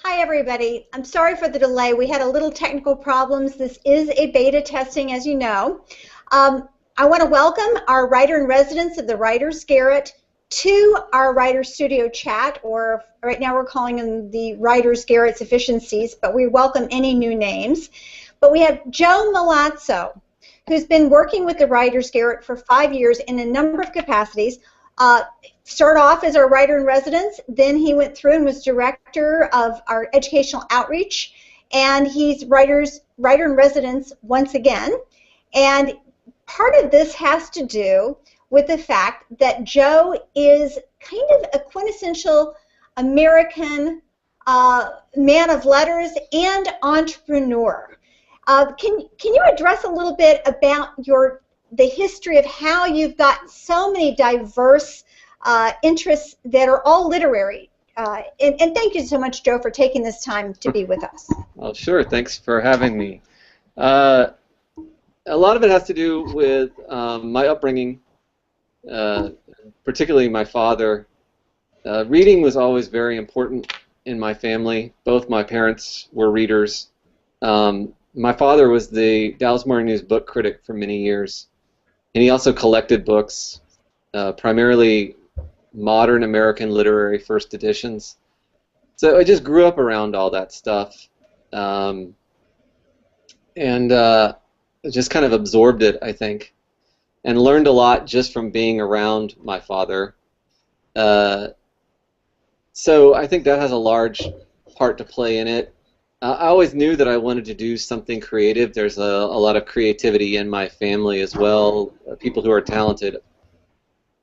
Hi, everybody. I'm sorry for the delay. We had a little technical problems. This is a beta testing, as you know. I want to welcome our writer-in-residence of the Writers Garret to our Writers Studio chat, or right now we're calling them the Writers Garret's Efficiencies, but we welcome any new names. But we have JOE MILAZZO, who's been working with the Writers Garret for 5 years in a number of capacities. Started off as our writer-in-residence, then he went through and was director of our educational outreach, and he's writer-in-residence once again. And part of this has to do with the fact that Joe is kind of a quintessential American man of letters and entrepreneur. Can you address a little bit about the history of how you've got so many diverse interests that are all literary? And thank you so much, Joe, for taking this time to be with us. Oh, sure. Thanks for having me. A lot of it has to do with my upbringing, particularly my father. Reading was always very important in my family. Both my parents were readers. My father was the Dallas Morning News book critic for many years, and he also collected books, primarily modern American literary first editions. So I just grew up around all that stuff, and just kind of absorbed it, I think, and learned a lot just from being around my father. So I think that has a large part to play in it. I always knew that I wanted to do something creative. There's a lot of creativity in my family as well, people who are talented.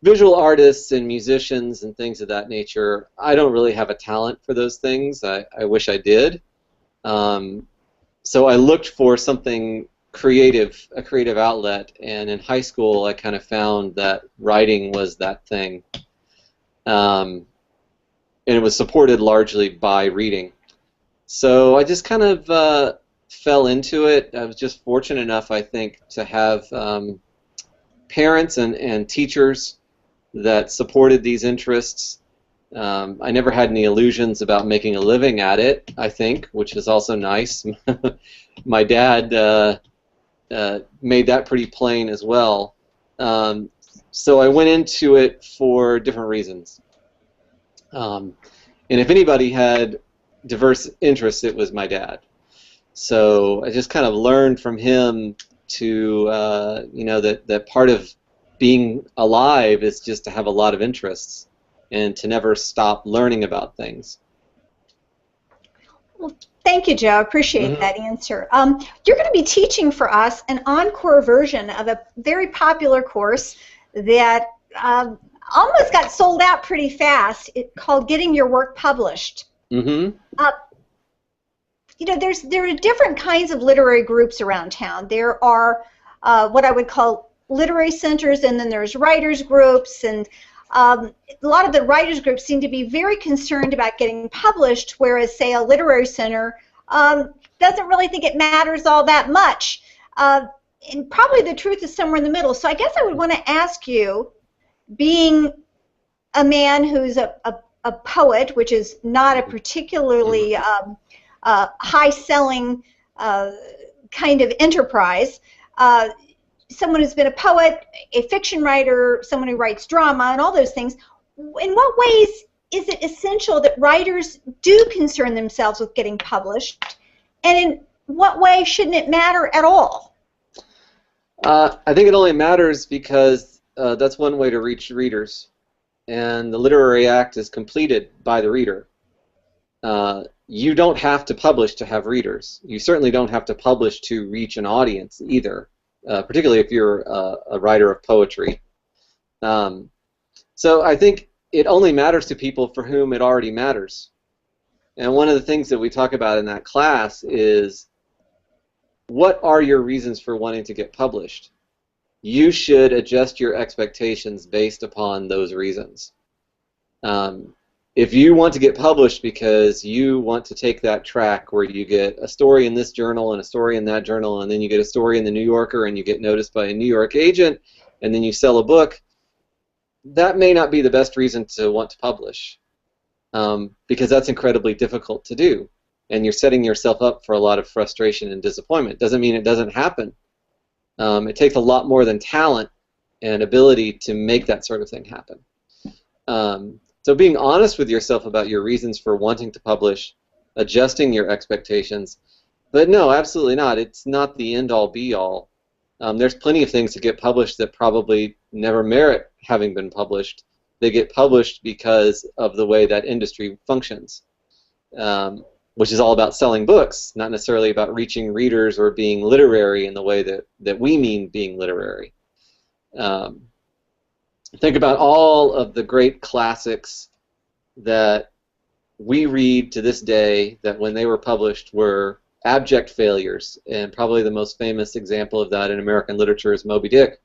Visual artists and musicians and things of that nature. I don't really have a talent for those things. I wish I did. So I looked for something creative, a creative outlet, and in high school I kind of found that writing was that thing. And it was supported largely by reading. So I just kind of fell into it. I was just fortunate enough, I think, to have parents and teachers that supported these interests. I never had any illusions about making a living at it, I think, which is also nice. My dad made that pretty plain as well. So I went into it for different reasons. And if anybody had diverse interests, it was my dad. So I just kind of learned from him to, you know, that part of being alive is just to have a lot of interests and to never stop learning about things. Well, thank you, Joe. I appreciate that answer. You're going to be teaching for us an encore version of a very popular course that almost got sold out pretty fast. It's called Getting Your Work Published. You know, there are different kinds of literary groups around town. There are what I would call literary centers, and then there's writers groups, and a lot of the writers groups seem to be very concerned about getting published, whereas, say, a literary center doesn't really think it matters all that much. And probably the truth is somewhere in the middle. So I guess I would want to ask you, being a man who's a poet, which is not a particularly high-selling kind of enterprise, someone who's been a poet, a fiction writer, someone who writes drama, and all those things, in what ways is it essential that writers do concern themselves with getting published, and in what way shouldn't it matter at all? I think it only matters because that's one way to reach readers. And the literary act is completed by the reader. You don't have to publish to have readers. You certainly don't have to publish to reach an audience either, particularly if you're a writer of poetry. So I think it only matters to people for whom it already matters. And one of the things that we talk about in that class is, what are your reasons for wanting to get published? You should adjust your expectations based upon those reasons. If you want to get published because you want to take that track where you get a story in this journal and a story in that journal, and then you get a story in the New Yorker and you get noticed by a New York agent, and then you sell a book, that may not be the best reason to want to publish. because that's incredibly difficult to do, and you're setting yourself up for a lot of frustration and disappointment. Doesn't mean it doesn't happen. It takes a lot more than talent and ability to make that sort of thing happen. So being honest with yourself about your reasons for wanting to publish, adjusting your expectations, but no, absolutely not. It's not the end-all, be-all. There's plenty of things that get published that probably never merit having been published. They get published because of the way that industry functions, which is all about selling books, not necessarily about reaching readers or being literary in the way that we mean being literary. Think about all of the great classics that we read to this day that when they were published were abject failures, and probably the most famous example of that in American literature is Moby Dick.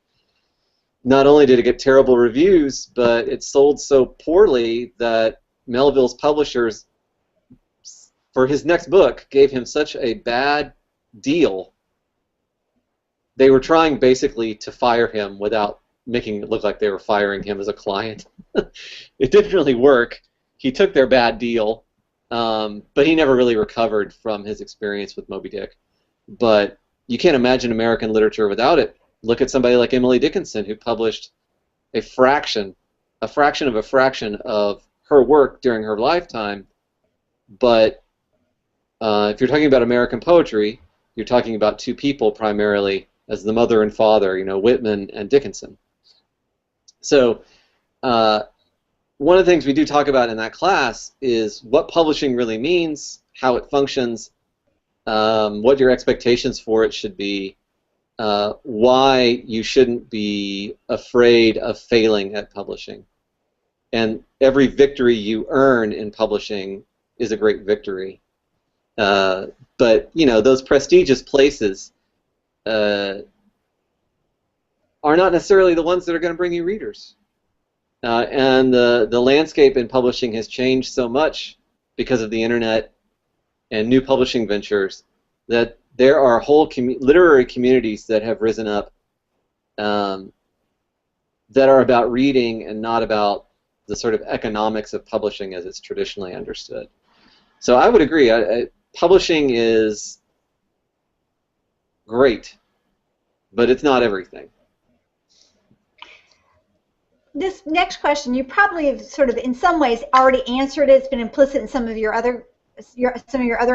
Not only did it get terrible reviews, but it sold so poorly that Melville's publishers, for his next book, gave him such a bad deal. They were trying basically to fire him without making it look like they were firing him as a client. It didn't really work. He took their bad deal, but he never really recovered from his experience with Moby Dick. But you can't imagine American literature without it. Look at somebody like Emily Dickinson, who published a fraction of a fraction of her work during her lifetime. But if you're talking about American poetry, you're talking about two people primarily as the mother and father, Whitman and Dickinson. So one of the things we do talk about in that class is what publishing really means, how it functions, what your expectations for it should be, why you shouldn't be afraid of failing at publishing. And every victory you earn in publishing is a great victory. But, those prestigious places are not necessarily the ones that are going to bring you readers. And the landscape in publishing has changed so much because of the internet and new publishing ventures that there are whole literary communities that have risen up that are about reading and not about the sort of economics of publishing as it's traditionally understood. So I would agree. Publishing is great, but it's not everything. This next question, you probably have sort of in some ways already answered it. It's been implicit in some of your other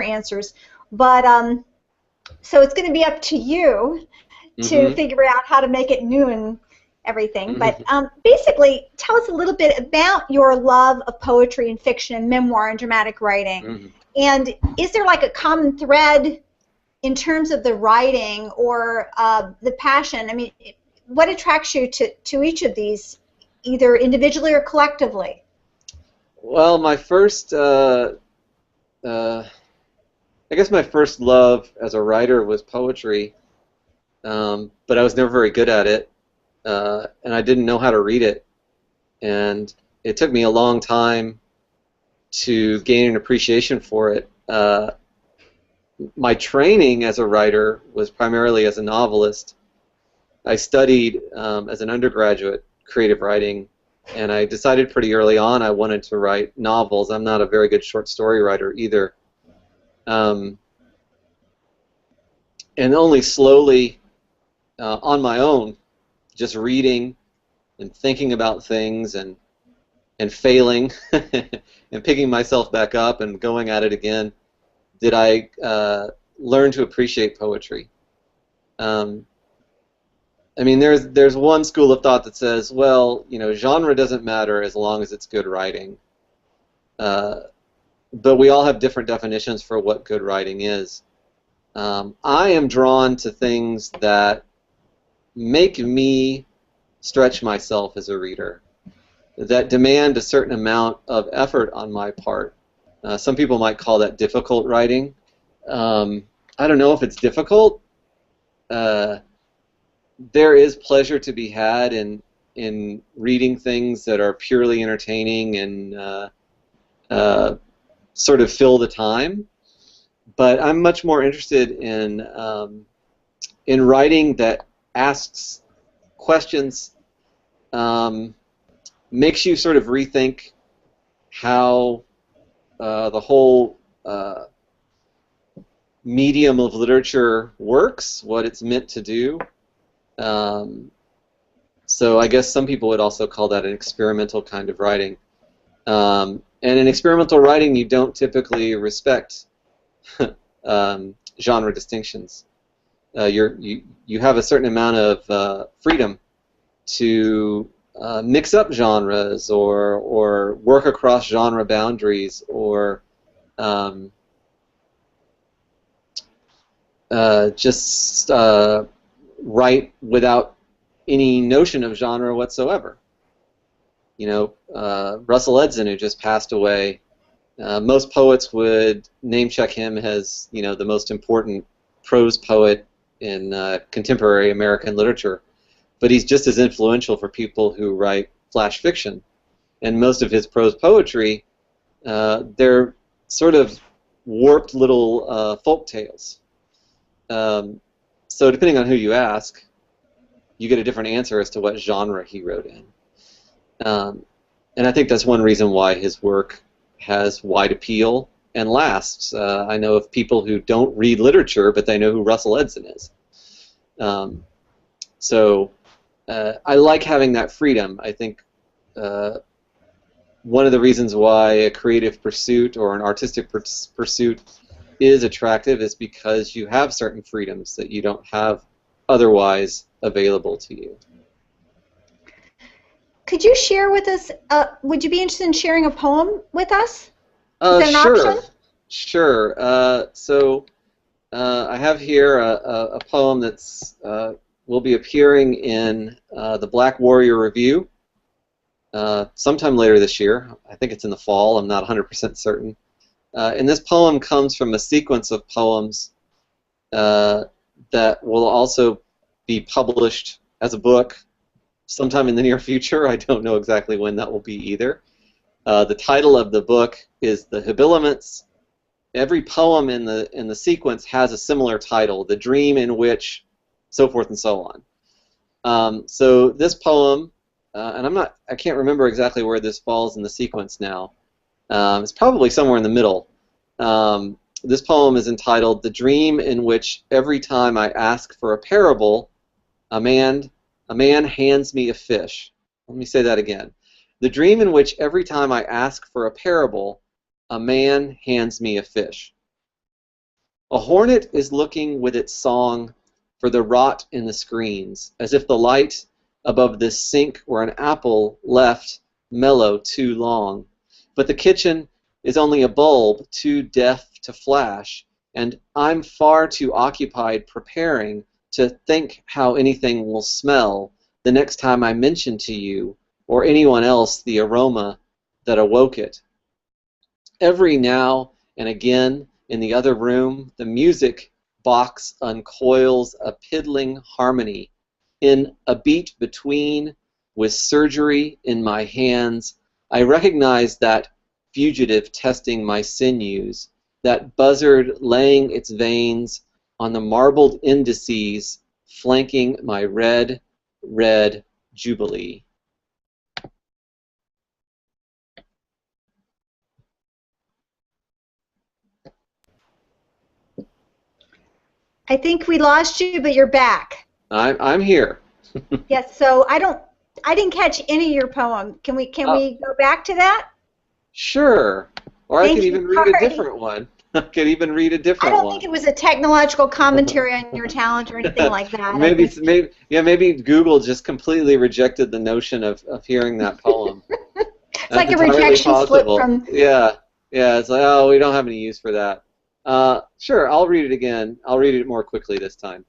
answers, but so it's going to be up to you to figure out how to make it new and everything. But basically, tell us a little bit about your love of poetry and fiction and memoir and dramatic writing. And is there like a common thread in terms of the writing or the passion? I mean, what attracts you to each of these, either individually or collectively? Well, my first, I guess my first love as a writer was poetry, but I was never very good at it, and I didn't know how to read it, and it took me a long time to gain an appreciation for it. My training as a writer was primarily as a novelist. I studied as an undergraduate creative writing, and I decided pretty early on I wanted to write novels. I'm not a very good short story writer either. And only slowly, on my own, just reading and thinking about things and failing and picking myself back up and going at it again, did I learn to appreciate poetry. I mean, there's one school of thought that says, well, genre doesn't matter as long as it's good writing. But we all have different definitions for what good writing is. I am drawn to things that make me stretch myself as a reader, that demand a certain amount of effort on my part. Some people might call that difficult writing. I don't know if it's difficult. There is pleasure to be had in reading things that are purely entertaining and sort of fill the time. But I'm much more interested in writing that asks questions, makes you sort of rethink how the whole medium of literature works, what it's meant to do. So I guess some people would also call that an experimental kind of writing. And in experimental writing, you don't typically respect genre distinctions. You have a certain amount of freedom to mix up genres or work across genre boundaries or just write without any notion of genre whatsoever. You know, Russell Edson, who just passed away, most poets would name check him as, you know, the most important prose poet in contemporary American literature. But he's just as influential for people who write flash fiction. And most of his prose poetry, they're sort of warped little folk tales. So depending on who you ask, you get a different answer as to what genre he wrote in. And I think that's one reason why his work has wide appeal and lasts. I know of people who don't read literature, but they know who Russell Edson is. So I like having that freedom. I think one of the reasons why a creative pursuit or an artistic pursuit is attractive is because you have certain freedoms that you don't have otherwise available to you. Could you share with us, would you be interested in sharing a poem with us? Is that an sure. option? Sure. So I have here a poem that's will be appearing in the Black Warrior Review sometime later this year. I think it's in the fall. I'm not 100% certain. And this poem comes from a sequence of poems that will also be published as a book sometime in the near future. I don't know exactly when that will be either. The title of the book is The Habiliments. Every poem in the sequence has a similar title, The Dream in Which, so forth and so on. So this poem, and I can't remember exactly where this falls in the sequence now. It's probably somewhere in the middle. This poem is entitled The Dream in Which Every Time I Ask for a Parable, a man hands me a fish. Let me say that again. The dream in which every time I ask for a parable, a man hands me a fish. A hornet is looking with its song for the rot in the screens, as if the light above this sink were an apple left mellow too long. But the kitchen is only a bulb too deaf to flash, and I'm far too occupied preparing to think how anything will smell the next time I mention to you or anyone else the aroma that awoke it. Every now and again in the other room, the music box uncoils a piddling harmony in a beat between with surgery in my hands. I recognize that fugitive testing my sinews, that buzzard laying its veins on the marbled indices flanking my red jubilee. I think we lost you, but you're back. I'm here. Yes, so I didn't catch any of your poem. Can we go back to that? Sure. Or Thank I could you, even read a Marty. different one. I could even read a different I don't one. think it was a technological commentary on your talent or anything like that. Maybe Google just completely rejected the notion of hearing that poem. It's like a rejection slip from... Yeah, it's like, oh, we don't have any use for that. Sure, I'll read it again. I'll read it more quickly this time,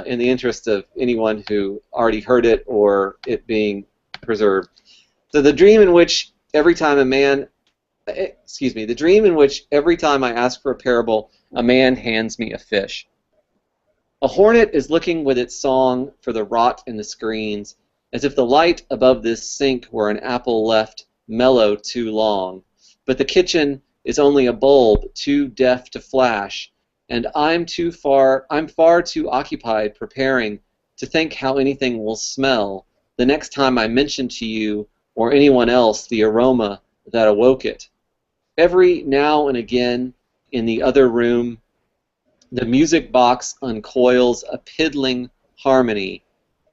in the interest of anyone who already heard it or it being preserved. So the dream in which every time the dream in which every time I ask for a parable, a man hands me a fish. A hornet is looking with its song for the rot in the screens, as if the light above this sink were an apple left mellow too long. But the kitchen is only a bulb too deaf to flash, and I'm far too occupied preparing to think how anything will smell the next time I mention to you or anyone else the aroma that awoke it. Every now and again, in the other room, the music box uncoils a piddling harmony.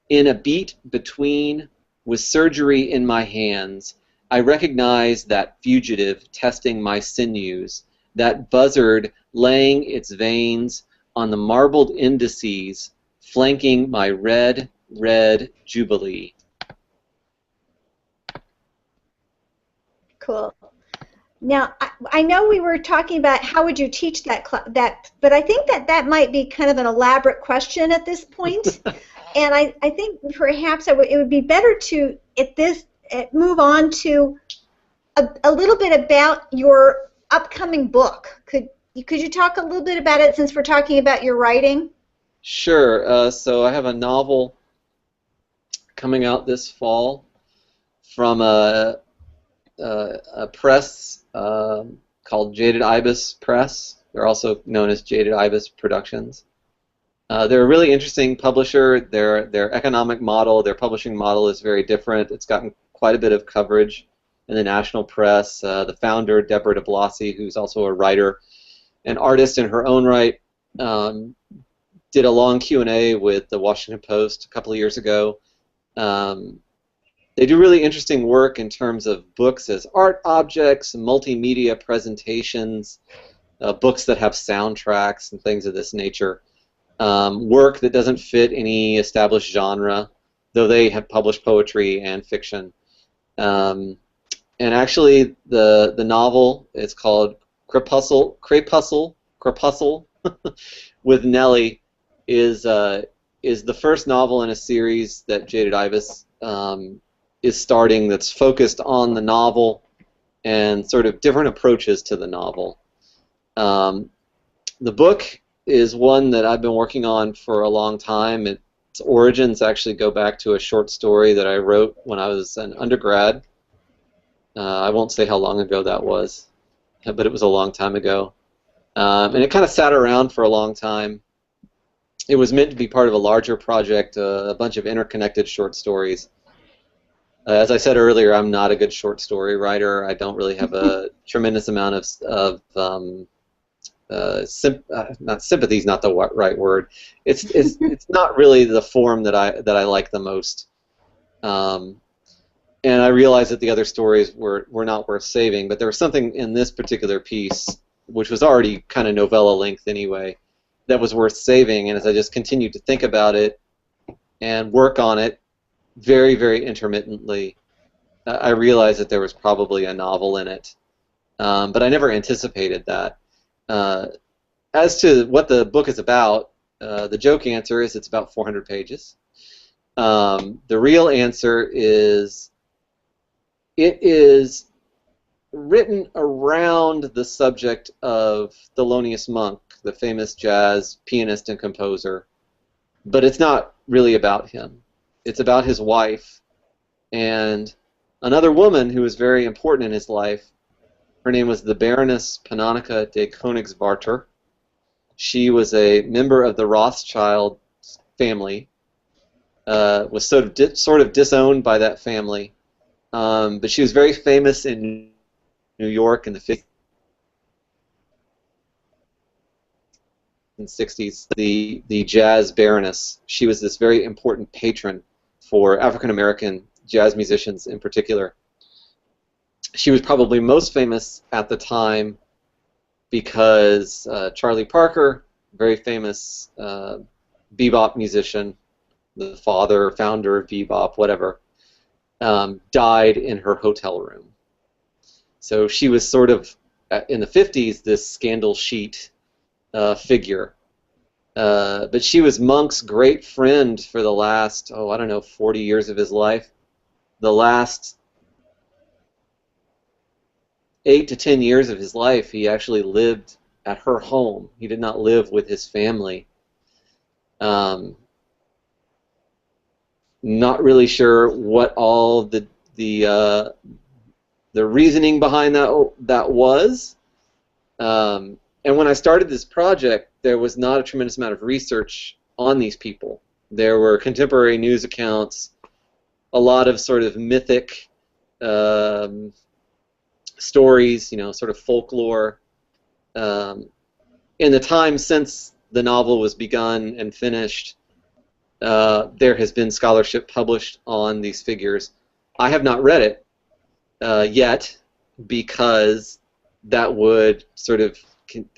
In a beat between, with surgery in my hands, I recognize that fugitive testing my sinews, that buzzard laying its veins on the marbled indices, flanking my red, red jubilee. Cool. Now, I know we were talking about how would you teach that, but I think that might be kind of an elaborate question at this point. And I think perhaps it would be better to, move on to a little bit about your upcoming book. Could you talk a little bit about it since we're talking about your writing? Sure. So I have a novel coming out this fall from a press called Jaded Ibis Press. They're also known as Jaded Ibis Productions. They're a really interesting publisher. Their economic model, their publishing model is very different. It's gotten quite a bit of coverage in the national press. The founder, Deborah DeBlasi, who's also a writer and artist in her own right, did a long Q&A with the Washington Post a couple of years ago. They do really interesting work in terms of books as art objects, multimedia presentations, books that have soundtracks and things of this nature. Work that doesn't fit any established genre, though they have published poetry and fiction. And actually, the novel, it's called Crip Hustle, with Nellie, is the first novel in a series that Jaded Ibis is starting that's focused on the novel and sort of different approaches to the novel. The book is one that I've been working on for a long time. Its origins actually go back to a short story that I wrote when I was an undergrad. I won't say how long ago that was, but it was a long time ago. And it kind of sat around for a long time. It was meant to be part of a larger project, a bunch of interconnected short stories. As I said earlier, I'm not a good short story writer. I don't really have a tremendous amount of not sympathy is not the right word. It's not really the form that I like the most. And I realized that the other stories were not worth saving, but there was something in this particular piece, which was already kind of novella length anyway, that was worth saving. And as I just continued to think about it and work on it very, very intermittently, I realized that there was probably a novel in it. But I never anticipated that. As to what the book is about, the joke answer is it's about 400 pages. The real answer is it is written around the subject of Thelonious Monk, the famous jazz pianist and composer, but it's not really about him. It's about his wife and another woman who was very important in his life. Her name was the Baroness Panonica de Königswarter. She was a member of the Rothschild family, was sort of disowned by that family, but she was very famous in New York in the 50s and 60s. The jazz baroness. She was this very important patron for African American jazz musicians in particular. She was probably most famous at the time because Charlie Parker, very famous bebop musician, the founder of bebop, whatever, died in her hotel room. So she was sort of, in the 50s, this scandal sheet figure. But she was Monk's great friend for the last, 40 years of his life. The last 8 to 10 years of his life, he actually lived at her home. He did not live with his family. Not really sure what all the reasoning behind that was. And when I started this project, there was not a tremendous amount of research on these people. There were contemporary news accounts, a lot of sort of mythic stories, you know, sort of folklore. In the time since the novel was begun and finished, there has been scholarship published on these figures. I have not read it yet, because that would sort of,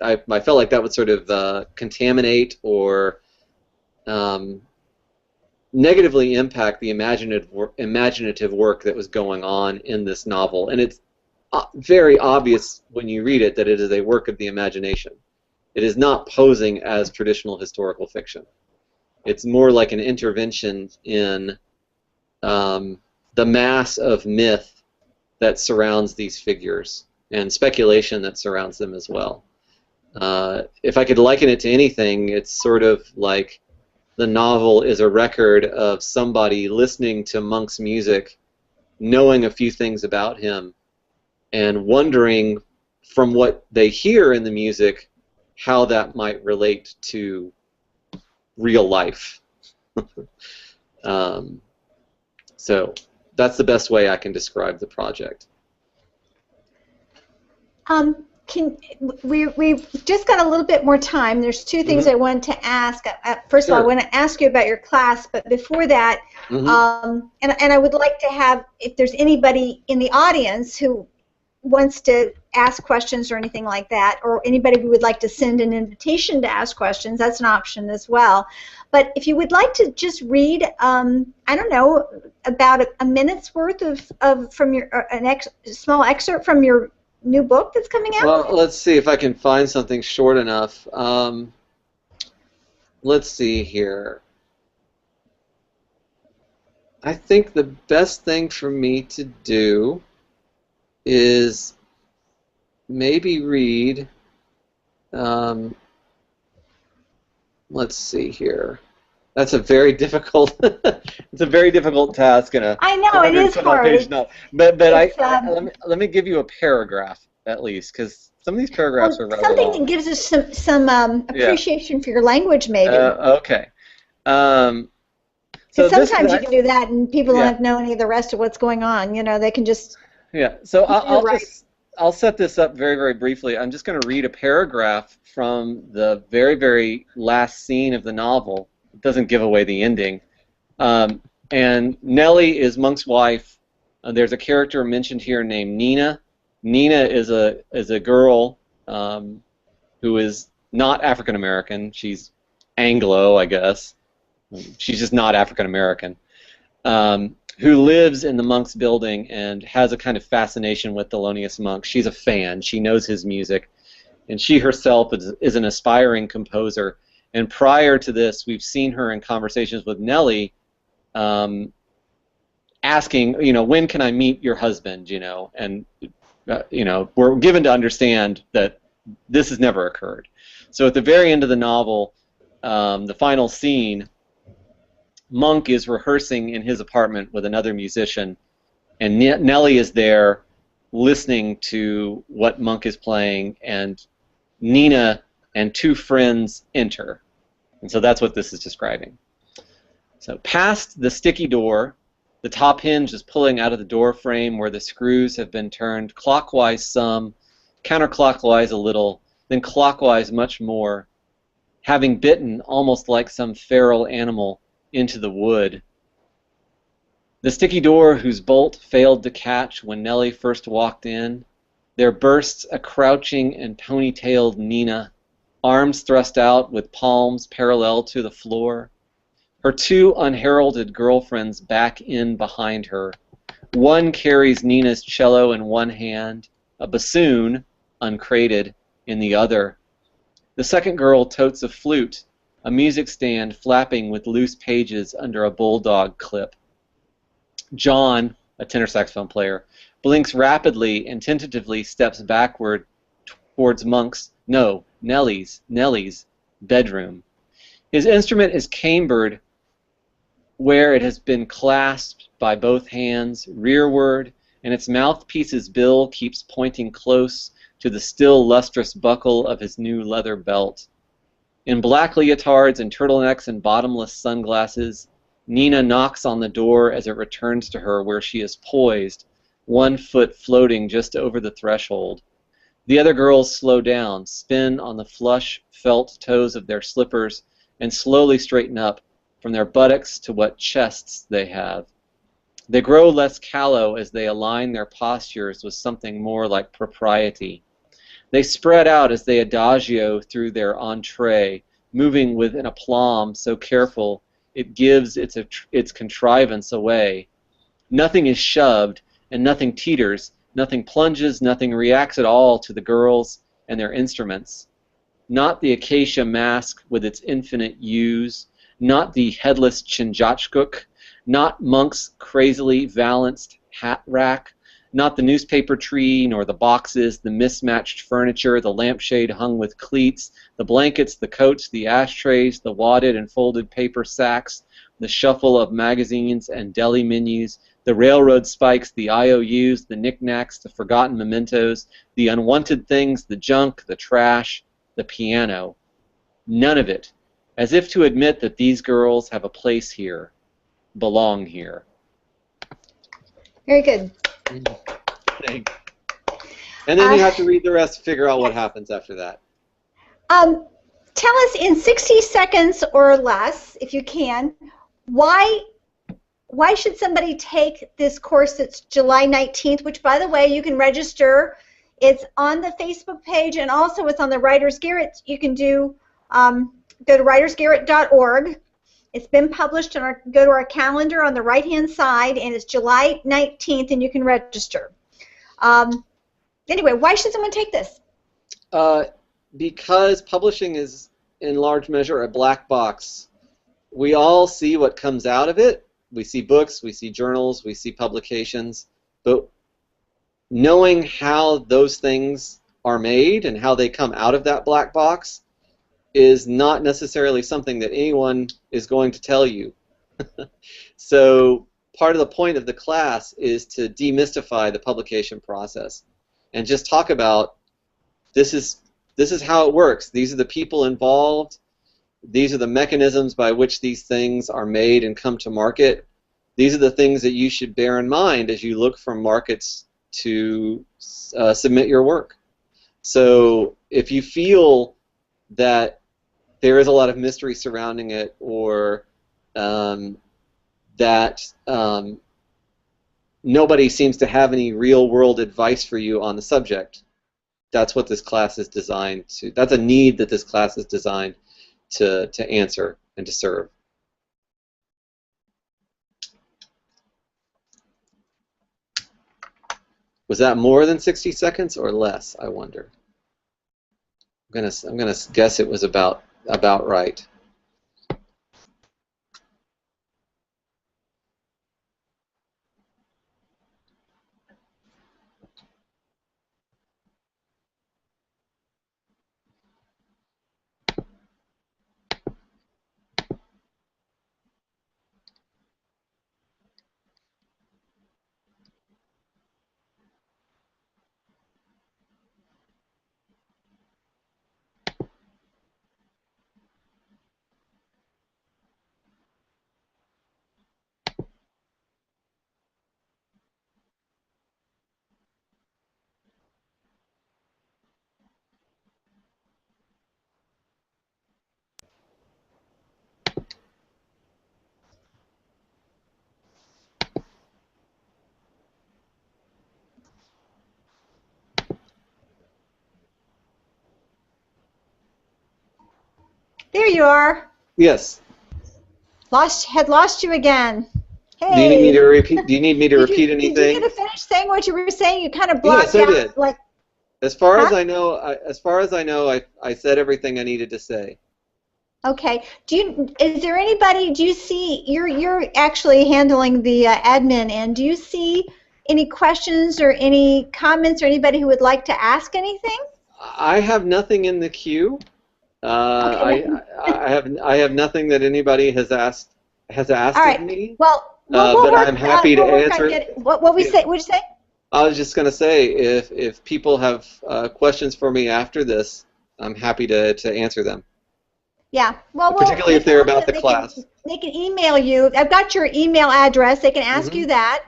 I felt like that would sort of contaminate or negatively impact the imaginative work that was going on in this novel. And it's very obvious when you read it that it is a work of the imagination. It is not posing as traditional historical fiction. It's more like an intervention in the mass of myth that surrounds these figures and speculation that surrounds them as well. If I could liken it to anything, it's sort of like the novel is a record of somebody listening to Monk's music, knowing a few things about him, and wondering from what they hear in the music how that might relate to real life. So that's the best way I can describe the project. We've just got a little bit more time. There's two things I wanted to ask. First of all, I want to ask you about your class, but before that, and I would like to have, if there's anybody in the audience who wants to ask questions or anything like that, or anybody who would like to send an invitation to ask questions, that's an option as well. But if you would like to just read, I don't know, about a minute's worth from your small excerpt from your new book that's coming out? Well, let's see if I can find something short enough. Let's see here. I think the best thing for me to do is maybe read, let's see here. That's a very difficult. It's a very difficult task, and I know it is hard. But let me give you a paragraph at least, because some of these paragraphs are rather something long. that gives us some appreciation for your language, maybe. Okay. So sometimes you can do that, and people don't know any of the rest of what's going on. You know, they can just. Yeah. So I'll set this up very, very briefly. I'm just going to read a paragraph from the very, very last scene of the novel. It doesn't give away the ending. And Nellie is Monk's wife. There's a character mentioned here named Nina. Nina is a girl who is not African American. She's Anglo, I guess. She's just not African American. Who lives in the Monk's building and has a kind of fascination with Thelonious Monk. She's a fan. She knows his music. And she herself is an aspiring composer. And prior to this, we've seen her in conversations with Nellie asking, you know, when can I meet your husband, you know? And, you know, we're given to understand that this has never occurred. So at the very end of the novel, the final scene, Monk is rehearsing in his apartment with another musician, and Nellie is there listening to what Monk is playing, and Nina and two friends enter. And so that's what this is describing. So past the sticky door, the top hinge is pulling out of the door frame where the screws have been turned clockwise some, counterclockwise a little, then clockwise much more, having bitten almost like some feral animal into the wood. The sticky door whose bolt failed to catch when Nellie first walked in, there bursts a crouching and ponytailed Nina, arms thrust out with palms parallel to the floor. Her two unheralded girlfriends back in behind her. One carries Nina's cello in one hand, a bassoon, uncrated, in the other. The second girl totes a flute, a music stand flapping with loose pages under a bulldog clip. John, a tenor saxophone player, blinks rapidly and tentatively steps backward towards Nellie's bedroom. His instrument is cambered where it has been clasped by both hands rearward, and its mouthpiece's bill keeps pointing close to the still lustrous buckle of his new leather belt. In black leotards and turtlenecks and bottomless sunglasses, Nina knocks on the door as it returns to her where she is poised, one foot floating just over the threshold. The other girls slow down, spin on the flush felt toes of their slippers, and slowly straighten up from their buttocks to what chests they have. They grow less callow as they align their postures with something more like propriety. They spread out as they adagio through their entree, moving with an aplomb so careful it gives its contrivance away. Nothing is shoved, and nothing teeters, nothing plunges, nothing reacts at all to the girls and their instruments. Not the acacia mask with its infinite hues, not the headless Chingachgook, not Monk's crazily valanced hat rack, not the newspaper tree, nor the boxes, the mismatched furniture, the lampshade hung with cleats, the blankets, the coats, the ashtrays, the wadded and folded paper sacks, the shuffle of magazines and deli menus, the railroad spikes, the IOUs, the knickknacks, the forgotten mementos, the unwanted things, the junk, the trash, the piano. None of it, as if to admit that these girls have a place here, belong here. Very good. Thanks. And then you have to read the rest to figure out what happens after that. Tell us in 60 seconds or less, if you can, why should somebody take this course that's July 19th, which, by the way, you can register. It's on the Facebook page, and also it's on the Writers Garret. You can do go to writersgarret.org. It's been published, and go to our calendar on the right-hand side, and it's July 19th, and you can register. Anyway, why should someone take this? Because publishing is, in large measure, a black box. We all see what comes out of it. We see books, we see journals, we see publications, but knowing how those things are made and how they come out of that black box is not necessarily something that anyone is going to tell you. So part of the point of the class is to demystify the publication process and just talk about this is how it works. These are the people involved. These are the mechanisms by which these things are made and come to market. These are the things that you should bear in mind as you look for markets to submit your work. So if you feel that there is a lot of mystery surrounding it, or that nobody seems to have any real-world advice for you on the subject, that's what this class is designed to. That's a need that this class is designed to answer and to serve. Was that more than 60 seconds or less, I wonder? I'm gonna guess it was about right. There you are. Yes. Had lost you again. Hey. Do you need me to repeat? Do you need me to repeat anything? Did you get to finish saying what you were saying? You kind of blocked yes, I out. did. Like. As far as I know, I said everything I needed to say. Okay. Is there anybody? Do you see? You're actually handling the admin end. Do you see any questions or any comments or anybody who would like to ask anything? I have nothing in the queue. Okay. I have nothing that anybody has asked of me. Well, but I'm happy to answer. What'd you say? I was just going to say, if people have questions for me after this, I'm happy to answer them. Yeah. Well, particularly if they're about the class. They can email you. I've got your email address. They can ask you that.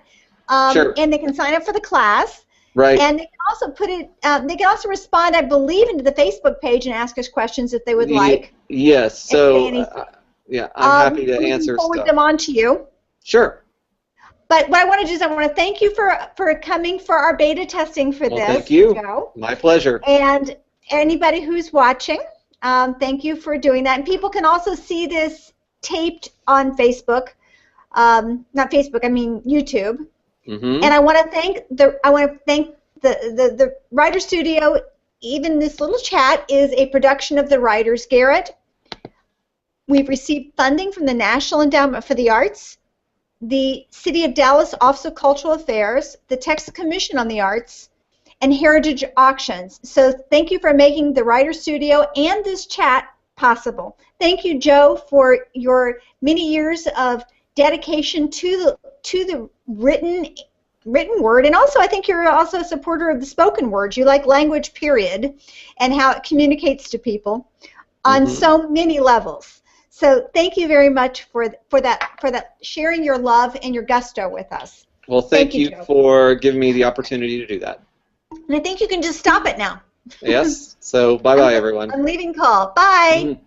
Sure. And they can sign up for the class. Right. And they can also put it. They can also respond, I believe, into the Facebook page and ask us questions if they would like. Yes. So, yeah, I'm happy to answer stuff. Forward them on to you. Sure. But what I want to do is I want to thank you for coming for our beta testing for this. Thank you. Joe. My pleasure. And anybody who's watching, thank you for doing that. And people can also see this taped on Facebook. Not Facebook, I mean YouTube. Mm-hmm. And I want to thank the Writer Studio. Even this little chat is a production of the Writers Garret. We've received funding from the National Endowment for the Arts, the City of Dallas Office of Cultural Affairs, the Texas Commission on the Arts, and Heritage Auctions. So thank you for making the Writer Studio and this chat possible. Thank you, Joe, for your many years of dedication to the written word, and also I think you're also a supporter of the spoken word. You like language, period, and how it communicates to people on so many levels. So thank you very much for that sharing your love and your gusto with us. Well, thank you for giving me the opportunity to do that. And I think you can just stop it now. Yes. So bye-bye, everyone. I'm leaving call. Bye.